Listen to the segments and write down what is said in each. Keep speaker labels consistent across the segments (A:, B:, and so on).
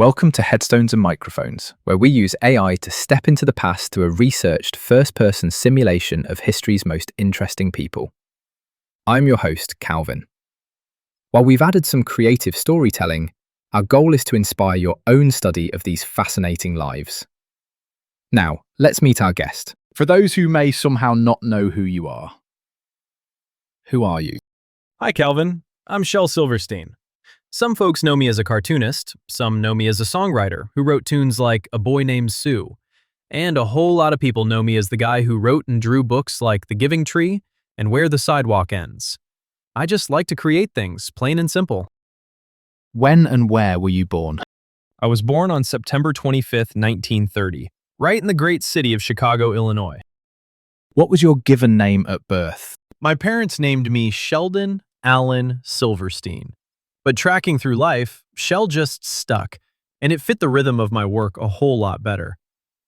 A: Welcome to Headstones and Microphones, where we use AI to step into the past through a researched first-person simulation of history's most interesting people. I'm your host, Calvin. While we've added some creative storytelling, our goal is to inspire your own study of these fascinating lives. Now, let's meet our guest. For those who may somehow not know who you are, who are you?
B: Hi, Calvin. I'm Shel Silverstein. Some folks know me as a cartoonist, some know me as a songwriter who wrote tunes like A Boy Named Sue, and a whole lot of people know me as the guy who wrote and drew books like The Giving Tree and Where the Sidewalk Ends. I just like to create things, plain and simple.
A: When and where were you born?
B: I was born on September 25th, 1930, right in the great city of Chicago, Illinois.
A: What was your given name at birth?
B: My parents named me Sheldon Allen Silverstein. But tracking through life, Shel just stuck, and it fit the rhythm of my work a whole lot better.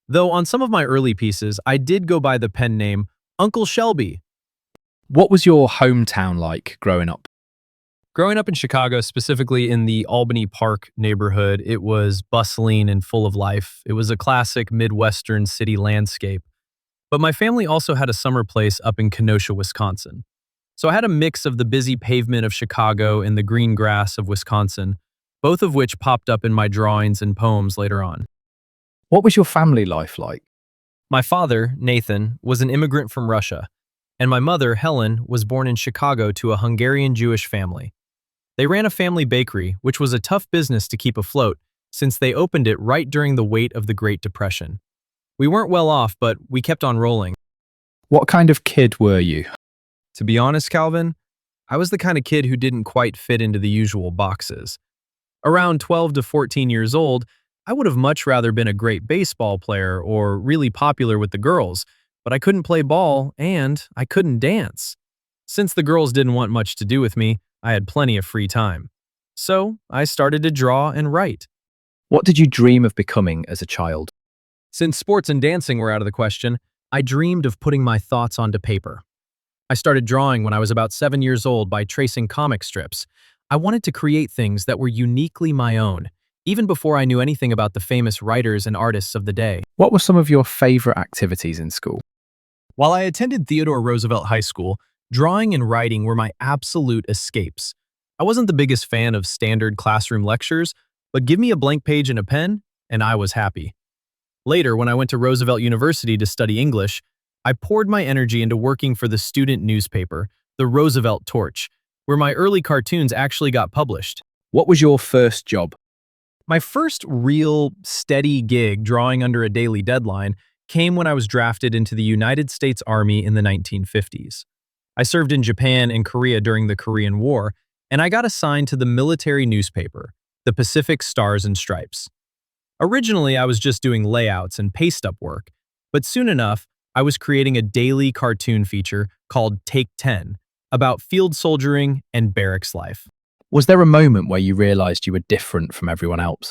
B: Though on some of my early pieces, I did go by the pen name Uncle Shelby.
A: What was your hometown like growing up?
B: Growing up in Chicago, specifically in the Albany Park neighborhood, it was bustling and full of life. It was a classic Midwestern city landscape. But my family also had a summer place up in Kenosha, Wisconsin. So I had a mix of the busy pavement of Chicago and the green grass of Wisconsin, both of which popped up in my drawings and poems later on.
A: What was your family life like?
B: My father, Nathan, was an immigrant from Russia, and my mother, Helen, was born in Chicago to a Hungarian Jewish family. They ran a family bakery, which was a tough business to keep afloat since they opened it right during the weight of the Great Depression. We weren't well off, but we kept on rolling.
A: What kind of kid were you?
B: To be honest, Calvin, I was the kind of kid who didn't quite fit into the usual boxes. Around 12 to 14 years old, I would have much rather been a great baseball player or really popular with the girls, but I couldn't play ball and I couldn't dance. Since the girls didn't want much to do with me, I had plenty of free time. So I started to draw and write.
A: What did you dream of becoming as a child?
B: Since sports and dancing were out of the question, I dreamed of putting my thoughts onto paper. I started drawing when I was about 7 years old by tracing comic strips. I wanted to create things that were uniquely my own, even before I knew anything about the famous writers and artists of the day.
A: What were some of your favorite activities in school?
B: While I attended Theodore Roosevelt High School, drawing and writing were my absolute escapes. I wasn't the biggest fan of standard classroom lectures, but give me a blank page and a pen, and I was happy. Later, when I went to Roosevelt University to study English, I poured my energy into working for the student newspaper, the Roosevelt Torch, where my early cartoons actually got published.
A: What was your first job?
B: My first real, steady gig drawing under a daily deadline came when I was drafted into the United States Army in the 1950s. I served in Japan and Korea during the Korean War, and I got assigned to the military newspaper, the Pacific Stars and Stripes. Originally, I was just doing layouts and paste-up work, but soon enough, I was creating a daily cartoon feature called Take 10 about field soldiering and barracks life.
A: Was there a moment where you realized you were different from everyone else?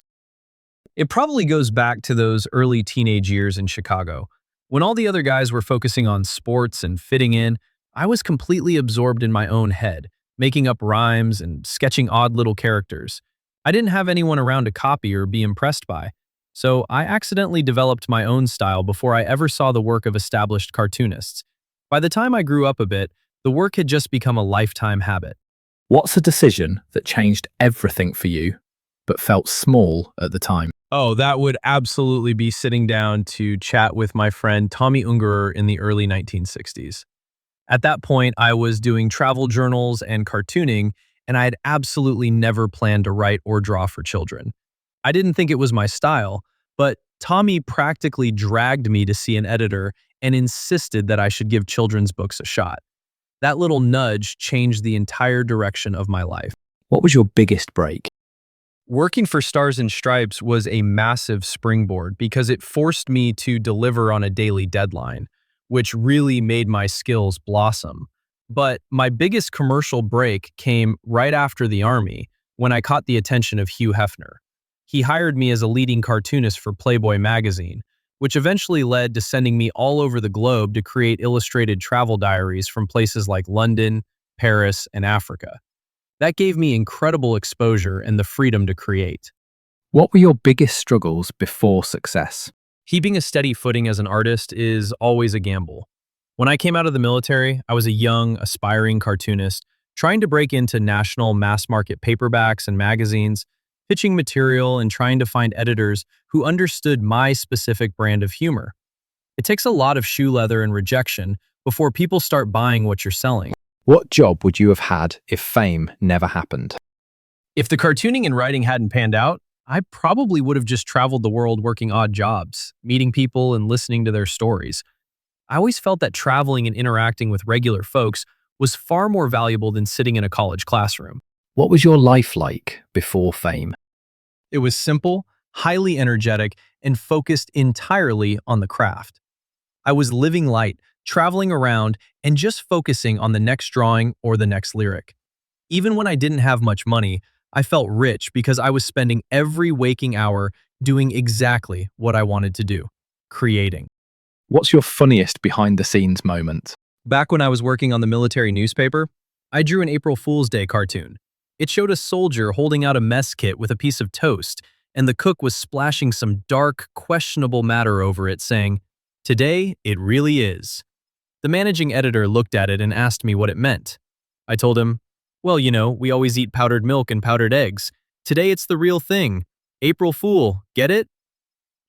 B: It probably goes back to those early teenage years in Chicago. When all the other guys were focusing on sports and fitting in, I was completely absorbed in my own head, making up rhymes and sketching odd little characters. I didn't have anyone around to copy or be impressed by. So I accidentally developed my own style before I ever saw the work of established cartoonists. By the time I grew up a bit, the work had just become a lifetime habit.
A: What's a decision that changed everything for you, but felt small at the time?
B: Oh, that would absolutely be sitting down to chat with my friend Tommy Ungerer in the early 1960s. At that point, I was doing travel journals and cartooning, and I had absolutely never planned to write or draw for children. I didn't think it was my style, but Tommy practically dragged me to see an editor and insisted that I should give children's books a shot. That little nudge changed the entire direction of my life.
A: What was your biggest break?
B: Working for Stars and Stripes was a massive springboard because it forced me to deliver on a daily deadline, which really made my skills blossom. But my biggest commercial break came right after the Army when I caught the attention of Hugh Hefner. He hired me as a leading cartoonist for Playboy magazine, which eventually led to sending me all over the globe to create illustrated travel diaries from places like London, Paris, and Africa. That gave me incredible exposure and the freedom to create.
A: What were your biggest struggles before success?
B: Keeping a steady footing as an artist is always a gamble. When I came out of the military, I was a young, aspiring cartoonist trying to break into national mass market paperbacks and magazines, pitching material and trying to find editors who understood my specific brand of humor. It takes a lot of shoe leather and rejection before people start buying what you're selling.
A: What job would you have had if fame never happened?
B: If the cartooning and writing hadn't panned out, I probably would have just traveled the world working odd jobs, meeting people and listening to their stories. I always felt that traveling and interacting with regular folks was far more valuable than sitting in a college classroom.
A: What was your life like before fame?
B: It was simple, highly energetic, and focused entirely on the craft. I was living light, traveling around, and just focusing on the next drawing or the next lyric. Even when I didn't have much money, I felt rich because I was spending every waking hour doing exactly what I wanted to do, creating.
A: What's your funniest behind the scenes moment?
B: Back when I was working on the military newspaper, I drew an April Fool's Day cartoon. It showed a soldier holding out a mess kit with a piece of toast, and the cook was splashing some dark, questionable matter over it, saying, "Today, it really is." The managing editor looked at it and asked me what it meant. I told him, "Well, we always eat powdered milk and powdered eggs. Today it's the real thing. April Fool, get it?"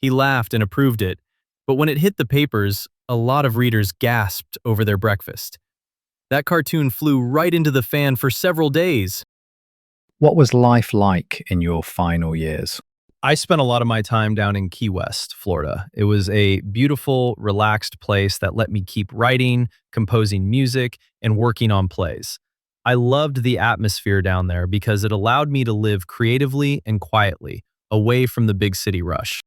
B: He laughed and approved it, but when it hit the papers, a lot of readers gasped over their breakfast. That cartoon flew right into the fan for several days.
A: What was life like in your final years?
B: I spent a lot of my time down in Key West, Florida. It was a beautiful, relaxed place that let me keep writing, composing music, and working on plays. I loved the atmosphere down there because it allowed me to live creatively and quietly, away from the big city rush.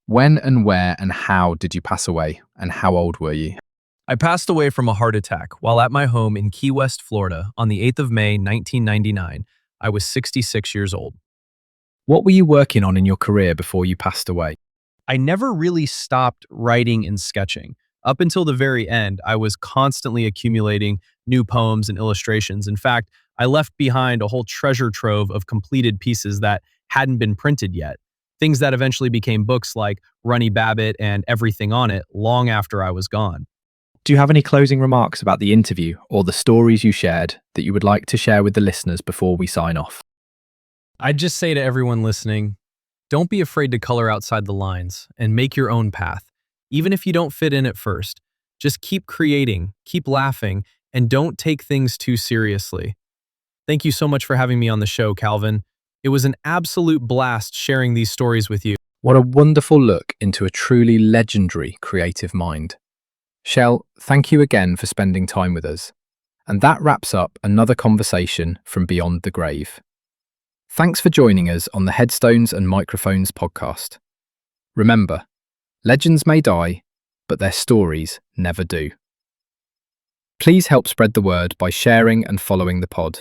A: When and where and how did you pass away, and how old were you?
B: I passed away from a heart attack while at my home in Key West, Florida on the 8th of May, 1999. I was 66 years old.
A: What were you working on in your career before you passed away?
B: I never really stopped writing and sketching. Up until the very end, I was constantly accumulating new poems and illustrations. In fact, I left behind a whole treasure trove of completed pieces that hadn't been printed yet. Things that eventually became books like Runny Babbitt and Everything on It long after I was gone.
A: Do you have any closing remarks about the interview or the stories you shared that you would like to share with the listeners before we sign off?
B: I'd just say to everyone listening, don't be afraid to color outside the lines and make your own path. Even if you don't fit in at first, just keep creating, keep laughing, and don't take things too seriously. Thank you so much for having me on the show, Calvin. It was an absolute blast sharing these stories with you.
A: What a wonderful look into a truly legendary creative mind. Shel, thank you again for spending time with us. And that wraps up another conversation from Beyond the Grave. Thanks for joining us on the Headstones and Microphones podcast. Remember, legends may die, but their stories never do. Please help spread the word by sharing and following the pod.